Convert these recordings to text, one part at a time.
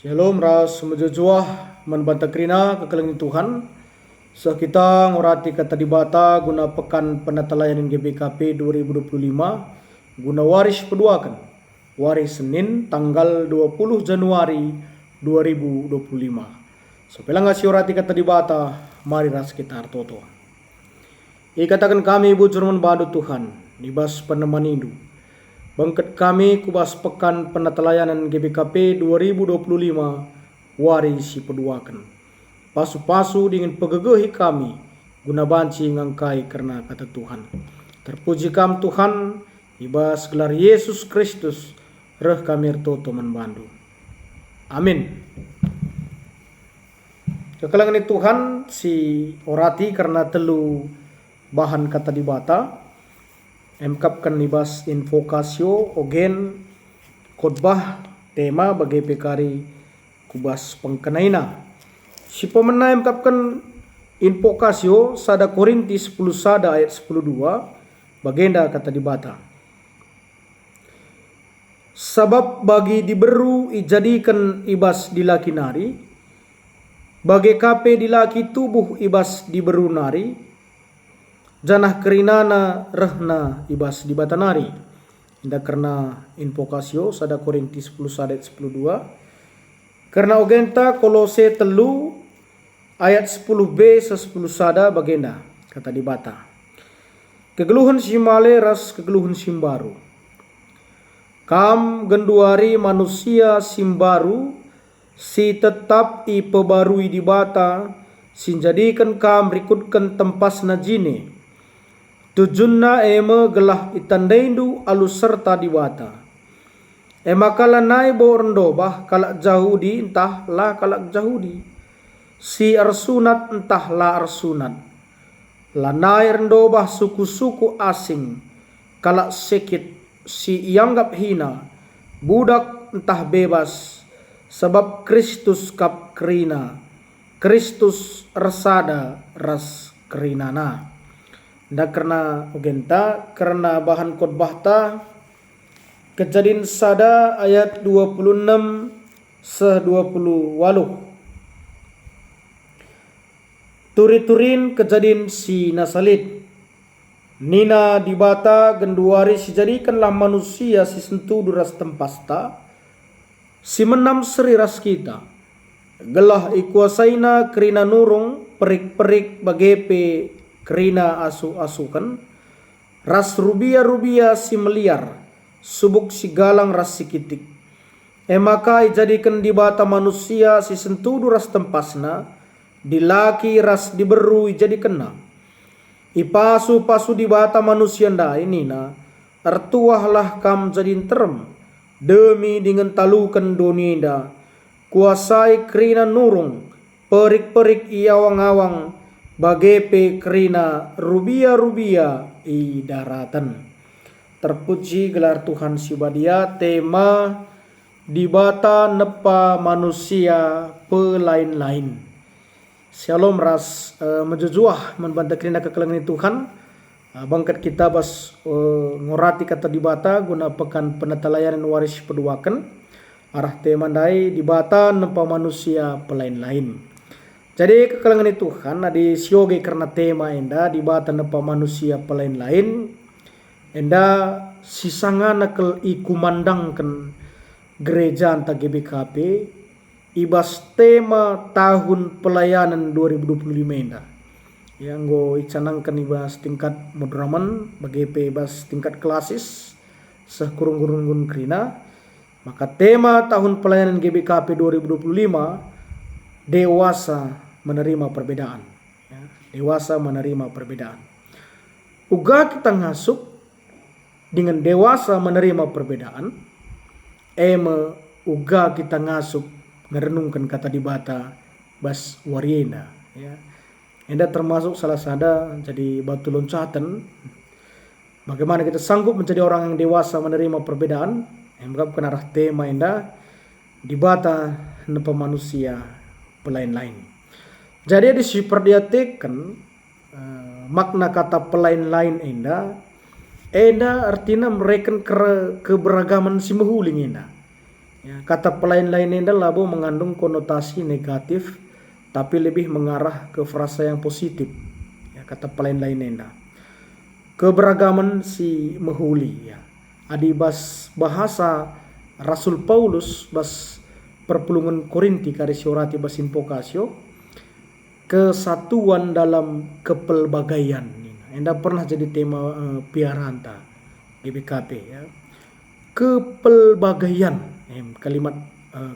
Shalom ras mejujuah menbanta krina kekelengin Tuhan. Kita ngorati kata dibata guna pekan penatalayanin GBKP 2025 guna waris peduakan. Waris Senin tanggal 20 Januari 2025. Sepelang ngasih orati kata dibata, mari ras kita artoto. Ikatakan kami bujur membadu Tuhan, nibas peneman indu. Bangkat kami kubas pekan penatalayanan GBKP 2025 waris si peduakan. Pasu-pasu dengan pegegehi kami guna banci ngangkai karena kata Tuhan. Terpuji kam Tuhan, ibas gelar Yesus Kristus, reh kami ertoto menbandu. Amin. Kekelangan Tuhan si orati karena telu bahan kata dibata. Emkapkan nibas invokasio ogen khotbah tema bagi pekari kubas pengkenaina. Si pemena emkapkan invokasio sada Korinti 10 sada ayat 10:2 bagenda kata dibata. Sabab bagi diberu ijadikan ibas dilaki nari, bagi kape dilaki tubuh ibas diberu nari, janah kerinana rehna ibas di batanari. Indah karena invokasio sada Korinti 10 ayat 10:2. Karena ogenta Kolose telu ayat 10b 10 sada bagenda kata dibata. Kegeluhan simale ras kegeluhan simbaru. Kam genduari manusia simbaru si tetap i pebarui dibata sinjadikan kam rikutkan tempas najine. Tujunna eme gelah itandaindu alus serta diwata. Ema kala nai bo rendobah kalak Jahudi entah la kalak Jahudi. Si arsunat entah la arsunat. La nai rendobah suku-suku asing kalak sekit si ianggap hina. Budak entah bebas sebab Kristus kap kerina. Kristus resada ras kerinana. Nda karena ogenta karena bahan khotbah ta Kejadian sada ayat 26 se-28. Turi-turin kejadian si nasalit. Nina dibata genduari si jadikanlah manusia si sentuh duras tempasta. Si menam seri ras kita. Gelah ikuasaina kerina nurung perik-perik bagepe kerina asu-asukan, ras rubia-rubia si meliar, subuk si galang ras si kitik. Maka ijadikan dibata manusia si sentudu ras tempasna, dilaki ras diberu ijadikan na. Ipasu-pasu dibata manusia nda ini na, artuahlah kam jadin terem, demi dengan talukan dunia nda, kuasai kerina nurung, perik-perik iawang-awang, bagepe kerina rubia-rubia i daratan. Terpuji gelar Tuhan sibadia tema dibata nepa manusia pelain-lain. Shalom ras mejujuah menbanta kerina kekelangan Tuhan. Bangkat kita bas ngorati kata dibata guna pekan penatalayanan waris peduakan. Arah tema dai dibata nepa manusia pelain-lain. Jadi kekelangan Tuhan adi sioge karena tema enda dibata nepa manusia pelain-lain enda sisangana kel ikumandangkan gereja anta GBKP ibas tema tahun pelayanan 2025 enda. Yang go icanangkan ibas tingkat modraman bagepe ibas tingkat klasis sekurung-kurung krina. Maka tema tahun pelayanan GBKP 2025 dewasa menerima perbedaan. Dewasa menerima perbedaan. Uga kita ngasup dengan dewasa menerima perbedaan. Uga kita ngasup merenungkan kata dibata bas wariena. Enda termasuk salah sada jadi batu loncatan. Bagaimana kita sanggup menjadi orang yang dewasa menerima perbedaan. Mengapa arah tema enda dibata nepa manusia pelain-lain. Jadi diperdiatekan makna kata pelain-lain enda artinya mereka keberagaman si mehuling enda. Ya, kata pelain-lain enda labo mengandung konotasi negatif tapi lebih mengarah ke frasa yang positif. Ya, kata pelain-lain enda. Keberagaman si mehuli ya. Adi bas bahasa Rasul Paulus bas perpulungan Korinti kari surati bas invokasio kesatuan dalam kepelbagaian. Enda pernah jadi tema piaranta GBKP ya. Kepelbagaian kalimat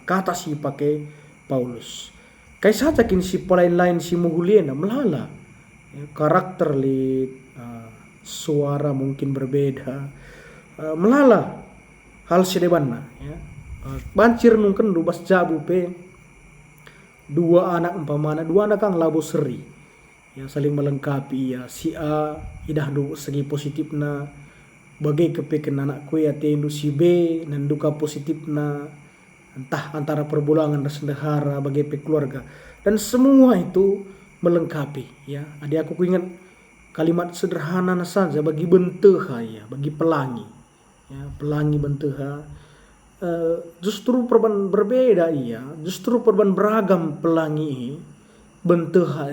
kata si pakai Paulus. Kayak saja kini si pelain-lain si muhuliena melala ya, karakter li suara mungkin berbeda melala hal sedebanna ya. Bancir nungken dubas jabu pe dua anak umpamana dua anak kang labo seri ya saling melengkapi ya si A idah du segi positifna bagai kepeken anakku ya tendu si B dan duka positifna entah antara perbulangan dan sendahara bagai keluarga dan semua itu melengkapi ya. Adik aku ingat kalimat sederhana saja bagi benteha ya, bagi pelangi ya, pelangi benteha justru perban berbeda iya, justru perban beragam pelangi benteha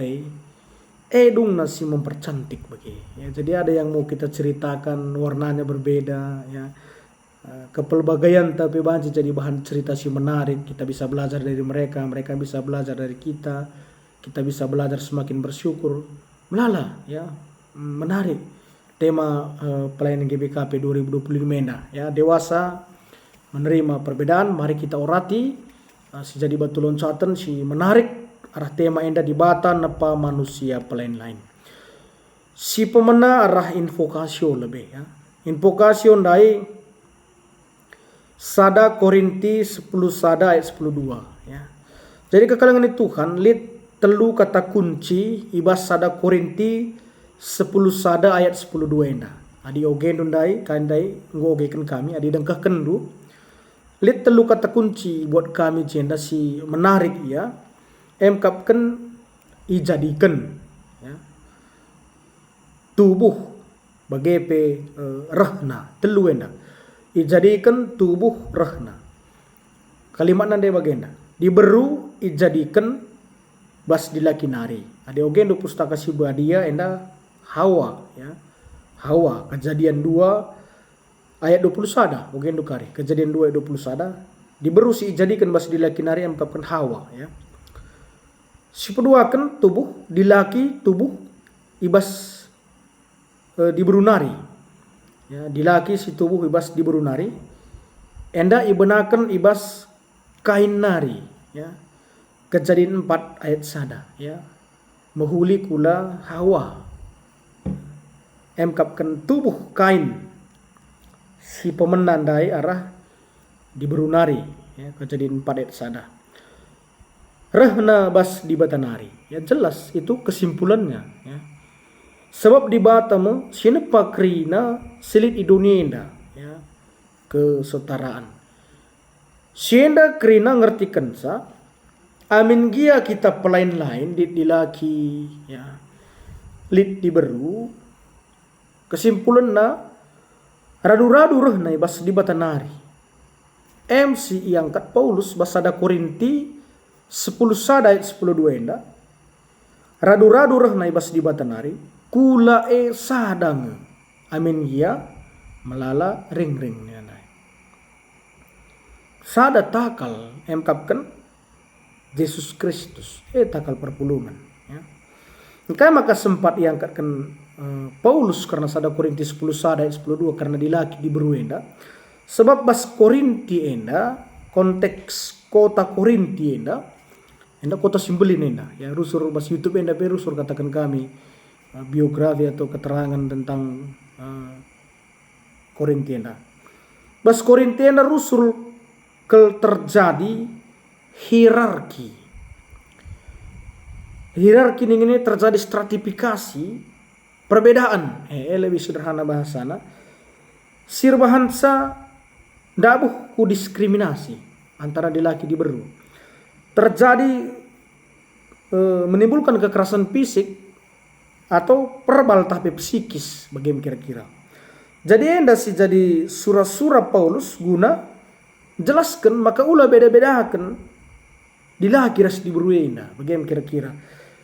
dung nasi mempercantik bagi ya. Jadi ada yang mau kita ceritakan warnanya berbeda ya, kepelbagaian tapi banci jadi bahan cerita si menarik. Kita bisa belajar dari mereka, mereka bisa belajar dari kita bisa belajar semakin bersyukur melala ya. Menarik tema pelayanan GBKP 2025 ya, dewasa menerima perbedaan. Mari kita orati sejadi batu loncatan si menarik arah tema enda di bata napa manusia pelain lain. Si pemena arah invokasio lebih ya. Invokasio ndai sada Korinti 10 sada ayat 10:2 ya. Jadi kekalangan Tuhan lit telu kata kunci ibas sada Korinti 10 sada ayat 10:2 enda. Adi oge ndai kandai ngogekan kami adi dengkah kendu. Lit telu kata kunci buat kami jenda si menarik ya. Emkapkan ijadikan ya. Tubuh bagai rahna telu enda. Ijadikan tubuh rahna. Kalimat nande bagenda. Diberu ijadikan bas dilaki nari. Ade ogen do pustaka si badia enda Hawa ya. Hawa kejadian 2 ayat 20 sada ogen do kari. Kejadian 2 ayat 20 sada diberu si ijadikan bas dilaki nari emkapkan Hawa ya. Si peduakan tubuh dilaki tubuh ibas diberu nari ya, dilaki si tubuh ibas diberu nari enda ibenakan ibas kain nari ya. Kejadian 4 ayat sada ya. Mehuli kula Hawa emkapkan tubuh kain si pemenandai arah diberu nari ya. Kejadian 4 ayat sada Rehna bas di batanari ya, jelas itu kesimpulannya ya. Sebab di batamu sinepa krina silit idunienda ya, kesetaraan sienda krina ngertikan sa amin gia kita pelain lain dilaki ya lit diberu kesimpulan na radu-radu rehna bas di batanari MC yang kat Paulus basada Korinti 10 sada ayat 10:2 enda radu-radu rehna ibas di batanari kula sadang amin gia melala ring-ring nyanai sada takal emkapkan Yesus Kristus takal perpulungan ya. Maka sempat diangkatkan Paulus karena sada Korinti 10 sada ayat 10:2 karena dilaki diberu enda sebab bas Korinti enda konteks kota Korinti enda kota simbolin enda ya. Rusur bas YouTube enda rusur katakan kami biografi atau keterangan tentang Korinti enda. Bas Korinti enda rusur terjadi hierarki. Hierarki ini terjadi stratifikasi perbedaan. Lebih sederhana bahasana. Sirbahansa dabuh ku diskriminasi antara dilaki diberu. Terjadi menimbulkan kekerasan fisik atau verbal tapi psikis bagaimana kira-kira. Jadi enda sih jadi surah-surah Paulus guna jelaskan maka ulah beda-bedakan dilah kira diberuina bagaimana kira-kira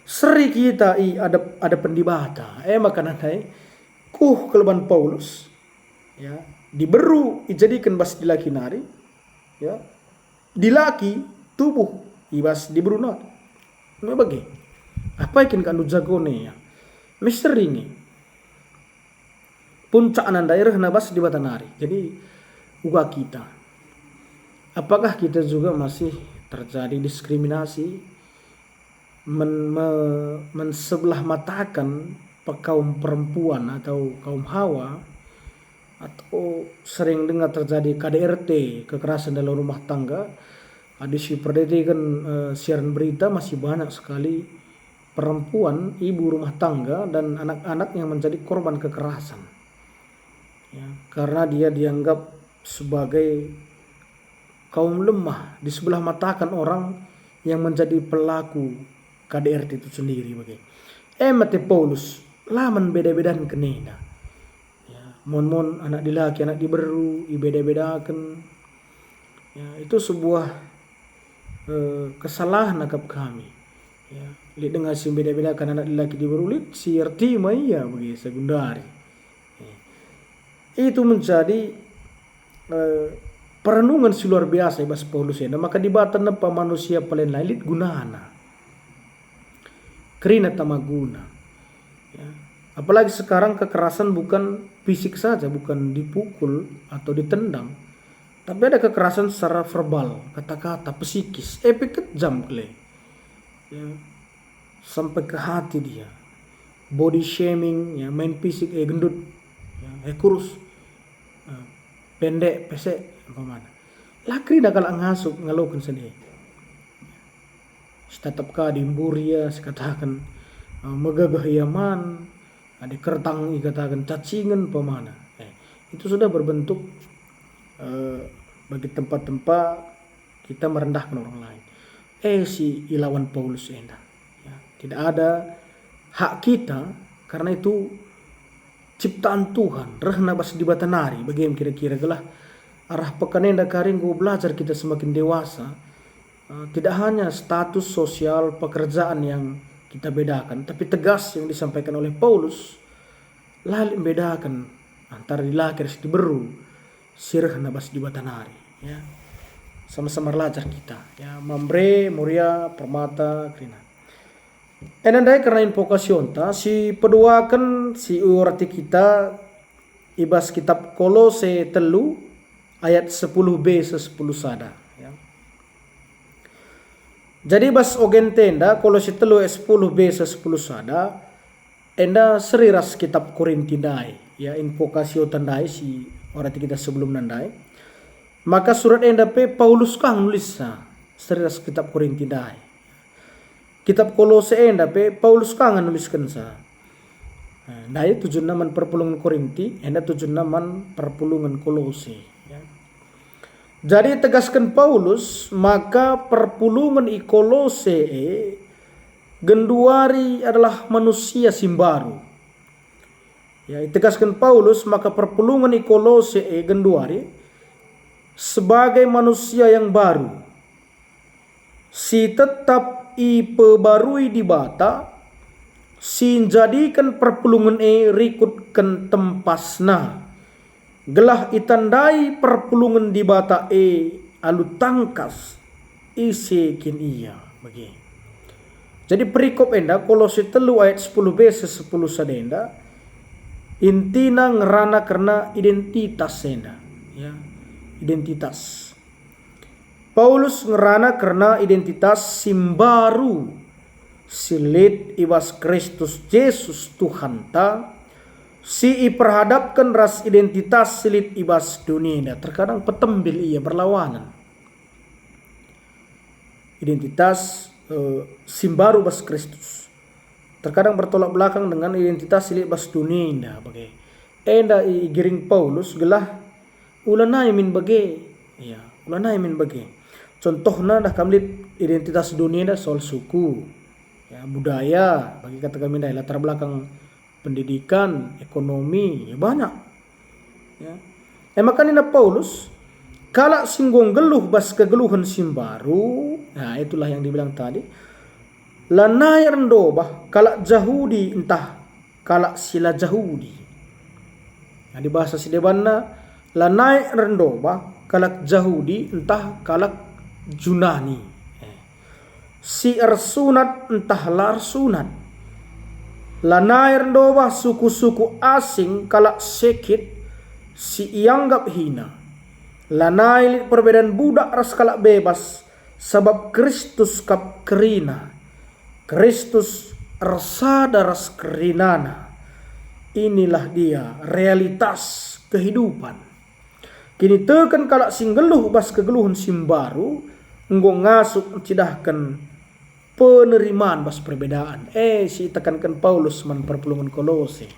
seri kita ada pendibata maka nanti keleban Paulus ya diberu dijadikan bas dilaki nari ya dilaki tubuh ibas diberuna bagi apa ikin kan jagone ya misteri ini puncak daerah nabas di batanari jadi uga kita apakah kita juga masih terjadi diskriminasi mensebelah matakan kaum perempuan atau kaum hawa atau sering dengar terjadi KDRT kekerasan dalam rumah tangga. Di Perdeti kan siaran berita masih banyak sekali perempuan ibu rumah tangga dan anak-anak yang menjadi korban kekerasan ya, karena dia dianggap sebagai kaum lemah di sebelah matakan orang yang menjadi pelaku KDRT itu sendiri bagi. Mate Paulus laman beda-bedaan kenena. Ya, mon anak dilaki anak diberu beda-bedakan. Ya, itu sebuah kesalahan akap kami. Ya, lihat dengan si beda-bedakan anak dilaki diberu lihat si arti maya bagi sekundari. Ya. Itu menjadi perenungan si luar biasa ibas Paulus ya. Maka dibatan apa manusia paling lain gunana. Kerina tamaguna. Ya. Apalagi sekarang kekerasan bukan fisik saja, bukan dipukul atau ditendang. Tapi ada kekerasan secara verbal, kata-kata, psikis, kejam kele. Ya. Sampai ke hati dia. Body shaming, ya, main fisik, gendut, ya, kurus, pendek, pesek. Lakri dah kalau ngasup ngalokan sendiri. Tetap ka dimburia sekatakan megagah yaman, ada kertang ikatakan cacingan pemana. Itu sudah berbentuk bagi tempat-tempat kita merendahkan orang lain. Si ilawan Paulus endah. Ya, tidak ada hak kita karena itu ciptaan Tuhan. Rehna bas di batanari. Bagaimana kira-kira gelah arah pekanenda karing gue belajar kita semakin dewasa. Tidak hanya status sosial pekerjaan yang kita bedakan, tapi tegas yang disampaikan oleh Paulus lalu membedakan antara dilaki dan diberu sirah nabas di batanari ya. Sama-sama belajar kita ya mambre muria permata krina enandai karena invokasion ta si peduakan si urati kita ibas kitab Kolose 3 ayat 10b se 10 sada ya. Jadi bas ogen tenda Kolose 3 ayat 10b se 10 sada enda seriras kitab Korinti dai ya invokasio tandai si orati kita sebelum nandai maka surat enda Paulus kang nulis seriras kitab Korinti dai kitab Kolose enda Paulus kang nuliskan sa dai tujuan naman perpulungan Korinti enda tujuan naman perpulungan Kolose ya. Jadi tegaskan Paulus maka perpulungan i Kolose genduari adalah manusia simbaru. Ya, ditegaskan Paulus maka perpulungan i Kolose genduari sebagai manusia yang baru. Si tetap i pebarui di bata si jadikan perpulungan rikutkan tempasna. Gelah itandai perpulungan di bata alu tangkas isekin iya bagi. Jadi perikop enda Kolose 3 ayat 10b se 10 sadenda intina ngerana karena identitas enda ya identitas. Paulus ngerana karena identitas simbaru silit ibas Kristus Yesus Tuhan ta si perhadapkan ras identitas silit ibas dunia. Terkadang petembil ia berlawanan identitas simbaru bas Kristus terkadang bertolak belakang dengan identitas silit bas dunia bagai enda giring Paulus gelah ulanai min bagai ya ulanai min bagai contohna dah kami identitas dunia dah soal suku ya budaya bagi kata kami dah latar belakang pendidikan ekonomi ya banyak ya makanya Paulus Kalak singgong geluh bas kegeluhan simbaru. Nah itulah yang dibilang tadi. Lanai rendo bah kalak Jahudi entah kalak sila Jahudi. Nah, di bahasa Sidebanna lanai rendo bah kalak Jahudi entah kalak Junani. Si ersunat entah lar sunat. Lanai rendo bah suku-suku asing kalak sekit si ianggap hina. Lanai perbedaan budak ras kalak bebas sebab Kristus kap kerina. Kristus ersada ras kerinana. Inilah dia realitas kehidupan. Kini tekan kalak singgeluh bas kegeluhan simbaru enggo ngasuk cidahkan penerimaan bas perbedaan. Si tekankan Paulus man perpulungan Kolose.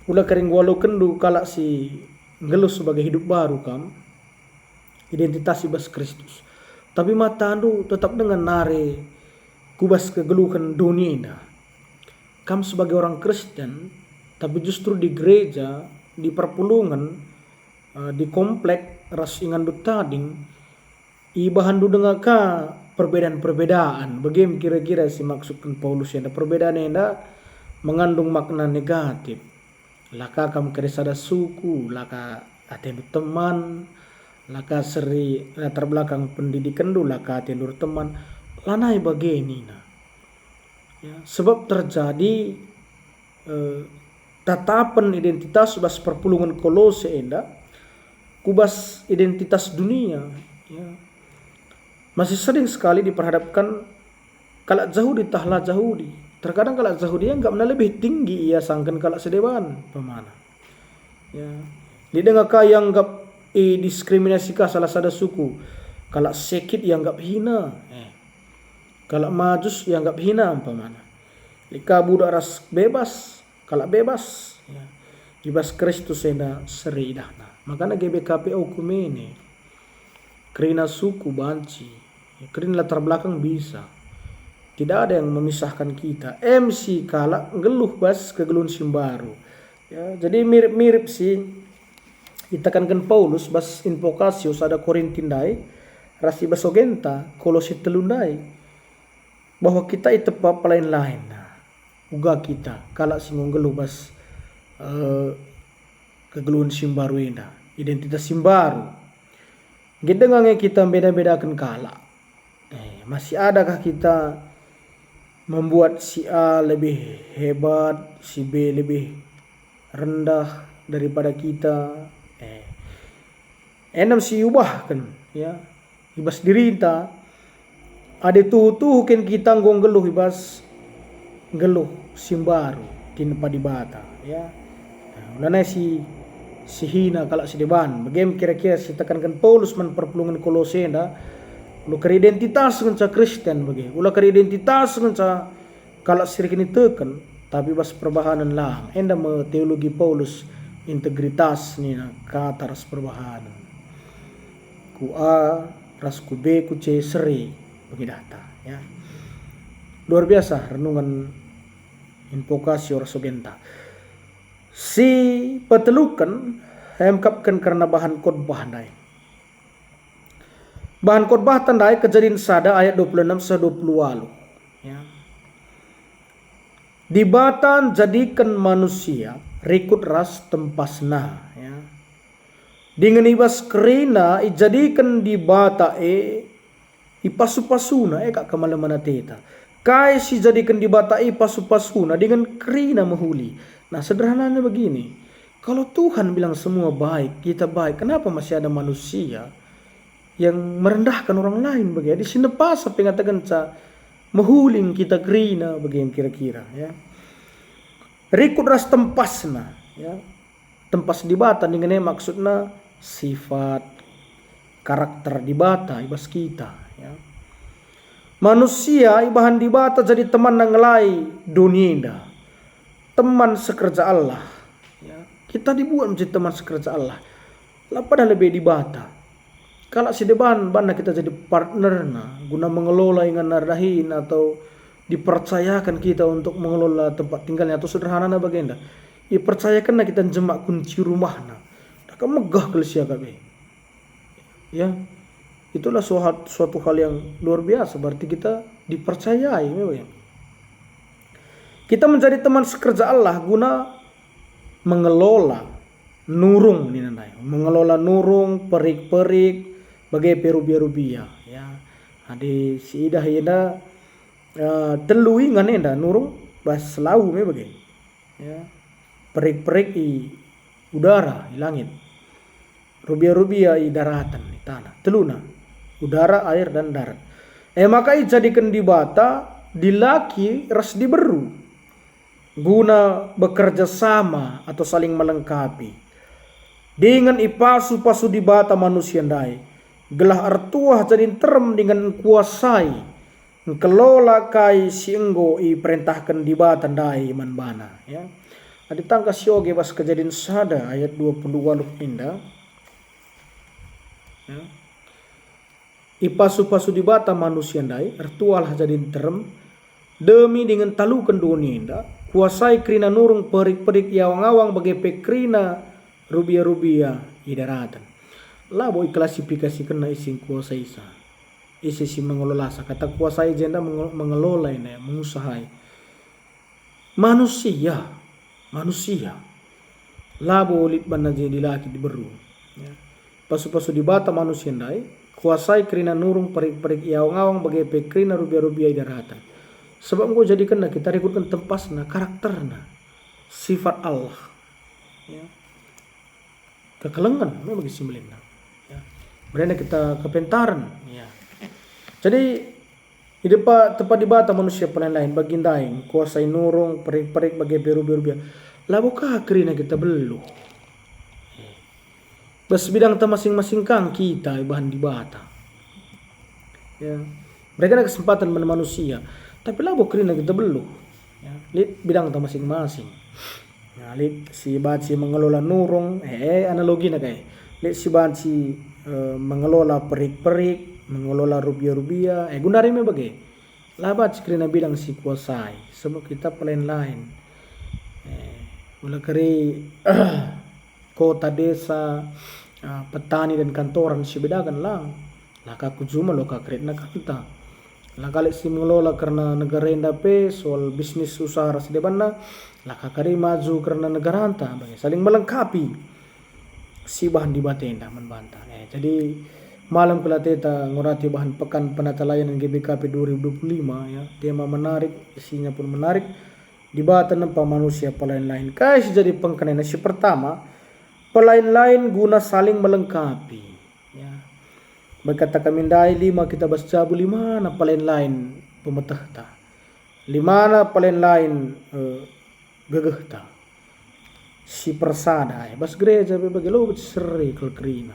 Ulah kering walau kendu kalak si ngeluh sebagai hidup baru kam identitas bas Kristus. Tapi mata andu tetap dengan nare kubas kegeluhan dunia ini. Kam sebagai orang Kristen, tapi justru di gereja, di perpulungan, di komplek ras ingan du tading, ibahan du dengar ka perbedaan-perbedaan. Bagaimana kira-kira si maksudkan Paulus yang perbedaan yang mengandung makna negatif. Laka kam keresada suku, laka atendu teman, laka seri latar belakang pendidikan du, laka atendu teman, lanai bageni nah. Ya, sebab terjadi tatapan identitas bas perpulungan Kolose enda, kubas identitas dunia. Ya. Masih sering sekali diperhadapkan kalak Jahudi tahlah Jahudi. Terkadang kalak Jahudi enggak lebih tinggi ia sangkan kalak sedeban pemana. Ya. Didengar kaya anggap diskriminasi kah salah satu suku. Kalak sekit yang anggap hina. Kalak majus yang anggap hina pemana. Lika budak ras bebas, kalak bebas. Ya. Ibas Kristus ena seri dahna. Makanya GBKP hukum ini. Kerina suku banci. Kerina latar belakang bisa. Tidak ada yang memisahkan kita. MC kalak ngeluh bas kegeluhan simbaru. Ya, jadi mirip-mirip sih. Ditekankan Paulus bas invokasius ada Korintindai. Rasi basogenta Kolose telundai. Bahwa kita itu apa lain-lain. Nah, uga kita kalak singung geluh bas kegeluhan simbaru ini. Identitas simbaru. Kita nggak kita beda-bedakan kalak. Masih adakah kita membuat si A lebih hebat, si B lebih rendah daripada kita? Enam si ubah kan, ya. Ibas dirita. Ada tuh kan kita nggong geluh ibas geluh simbaru tinpa di bata, ya. Nah, si hina kalau si deban. Bagaimana kira-kira si tekankan Paulus man perpulungan Kolose dah. Ulah ke identitas ngenca Kristen bagi. Ulah ke identitas ngenca kalau sirik ini tekan. Tapi bas perbahanan lah. Enda me teologi Paulus integritas ni na kata ras perbahanan. Ku A, ras ku B, ku C, seri bagi data. Ya. Luar biasa renungan invokasi orang sogenta. Si petelukan hemkapkan karena bahan khotbah dai. Bahan khotbah tandai Kejadian sada ayat 26-20 ya. Dibatan jadikan manusia rikut ras tempasna ya. Dengan ibas kerina ijadikan dibata ipasu-pasuna kak kemalamana teta. Kai si jadikan dibata ipasu-pasuna dengan kerina mahuli. Nah sederhananya begini. Kalau Tuhan bilang semua baik, kita baik, kenapa masih ada manusia yang merendahkan orang lain bagaimana? Di sini pas apa yang katakan mehuling kita kerina bagaimana kira-kira ya. Rikut ras tempasna ya. Tempas dibata dengan maksudnya sifat karakter dibata ibas kita ya. Manusia ibahan dibata jadi teman nangelai dunia. Teman sekerja Allah ya. Kita dibuat menjadi teman sekerja Allah. Lah pada lebih dibata. Kalau si deban bana kita jadi partner guna mengelola ingan nardahin atau dipercayakan kita untuk mengelola tempat tinggalnya atau sederhana bagaimana? Dipercayakan kita jemak kunci rumahna. Dah megah kelisia kabe. Ya, itulah suatu hal yang luar biasa. Berarti kita dipercayai memang ya. Kita menjadi teman sekerja Allah guna mengelola nurung ni nandai, mengelola nurung perik-perik bagai perubia-rubia ya. Adi si idah ida telui nganenda nurung bas selau me bagai ya. Perik-perik i udara di langit, rubia-rubia i daratan di tanah, teluna udara, air dan darat. Maka jadikan di bata dilaki ras diberu guna bekerja sama atau saling melengkapi dengan ipasu-pasu di bata manusia ndai gelah artuah jadi terem dengan kuasai kelola kai sienggo i perintahkan di bata ndai man bana ya. Adi tangka sioge pas kejadian sada ayat 22 indah ya. Ipasu-pasu di bata manusia ndai artuah jadi terem demi dengan talukan dunia indah kuasai krina nurung perik-perik yawang-awang bagai pekrina rubia-rubia idaratan. Lah boy klasifikasikan na ising kuasai sa. Isi mengelola sa. Kata kuasai jenda mengelola ini, mengusahai. Manusia. Lah bolit bana jadi laki diberu. Ya. Pasu-pasu di bata manusia ndai kuasai krina nurung perik-perik yawang-awang bagai pekrina rubia-rubia idaratan. Sebab engkau jadikan kita rekutkan tempasna, karakterna, sifat Allah. Ya. Kekelengan, memang bagi simulina. Ya. Berana kita kepentaran. Ya. Jadi hidup tepat di bata manusia lain bagindaing kuasai nurung perik-perik bagi beru-beru. Labukah kerina kita belum. Bas bidang masing-masing kang kita bahan di bata. Ya. Mereka ada kesempatan manusia. Tapi lah kerina kita belum ya, lihat bidang kita masing-masing ya, lihat si baci mengelola nurung analogi nak lihat si baci mengelola perik-perik mengelola rubia-rubia gunari me bagai lah baci kerina bidang si kuasai sebab kita lain mulai kari kota desa petani dan kantoran si bedakan lah kaku cuma lo kakret nak kita. Lah kali si mengelola karena negara endape soal bisnis usaha ras depanna lah kakari maju karena negara anta bagi saling melengkapi si bahan di batenda membantah jadi malam kelateta ngurati bahan pekan penata layanan GBKP 2025 ya tema menarik isinya pun menarik di batan nampak manusia pelain-lain kai jadi pengkenena si pertama pelain-lain guna saling melengkapi ya. Berkata kami dai 5 kita baca 5 na paling lain pemetah ta. 5 na paling lain gegeh ta. Si persada bas gereja be bagi lo seri kelkrina.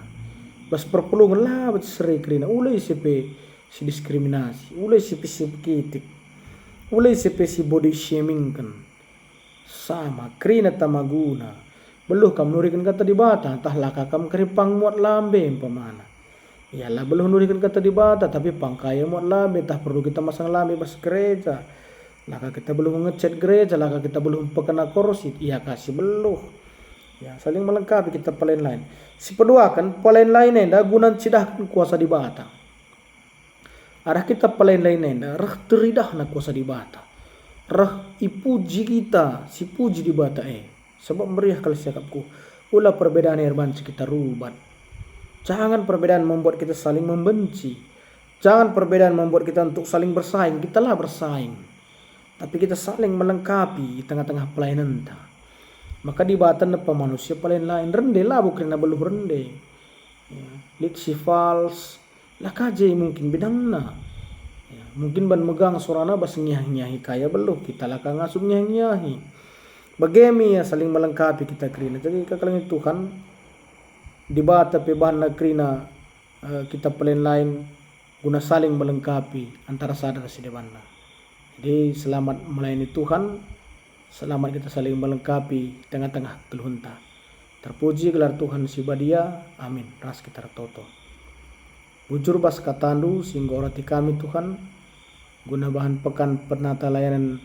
Bas perpulungan lah seri krina. Ulai sipe si diskriminasi, ulai sipe si kitik. Ulai sipe si body shaming kan. Sama krina tamaguna. Beluh kam nurikan kata di bata, entah laka kam keripang muat lambe pemana. Ya lah belum nurikan kata di bata tapi pangkaya muat lambe tak perlu kita masang lambe bas gereja. Laka kita belum ngecat gereja, laka kita belum pekena korsit, iya kasih belum. Ya saling melengkapi kita paling lain. Si kedua kan paling lain enda gunan cidahkan kuasa di bata. Arah kita paling lain enda rah teridah na kuasa di bata. Rah ipuji kita si puji di bata sebab meriah kali sikapku. Ulah perbedaan erban kita rubat. Jangan perbedaan membuat kita saling membenci. Jangan perbedaan membuat kita untuk saling bersaing. Kita lah bersaing. Tapi kita saling melengkapi di tengah-tengah pelayanan. Maka di batan apa manusia paling lain. Rende lah bukan belum rende. Ya. Lihat si fals. Lah kaje mungkin bidangna. Ya. Mungkin ban megang sorana bas nyah-nyahi kaya belum. Kita lah kang ngasup nyah-nyahi. Bagemi ya saling melengkapi kita kerina. Jadi kekalangan Tuhan. Di bata pebahan nakrina kita paling lain guna saling melengkapi antara sadar si depanna. Jadi selamat melayani Tuhan, selamat kita saling melengkapi tengah-tengah keluhunta. Terpuji gelar Tuhan si badia, amin. Ras kita toto. Bujur bas katandu sehingga orati kami Tuhan guna bahan pekan penata layanan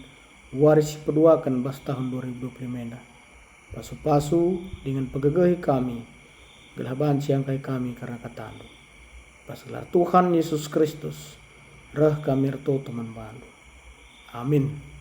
waris peduakan bas tahun 2025. Pasu-pasu dengan pegegahi kami. Gelaban siang kai kami karena katamu. Pasalar Tuhan Yesus Kristus, reh kami reto teman balu. Amin.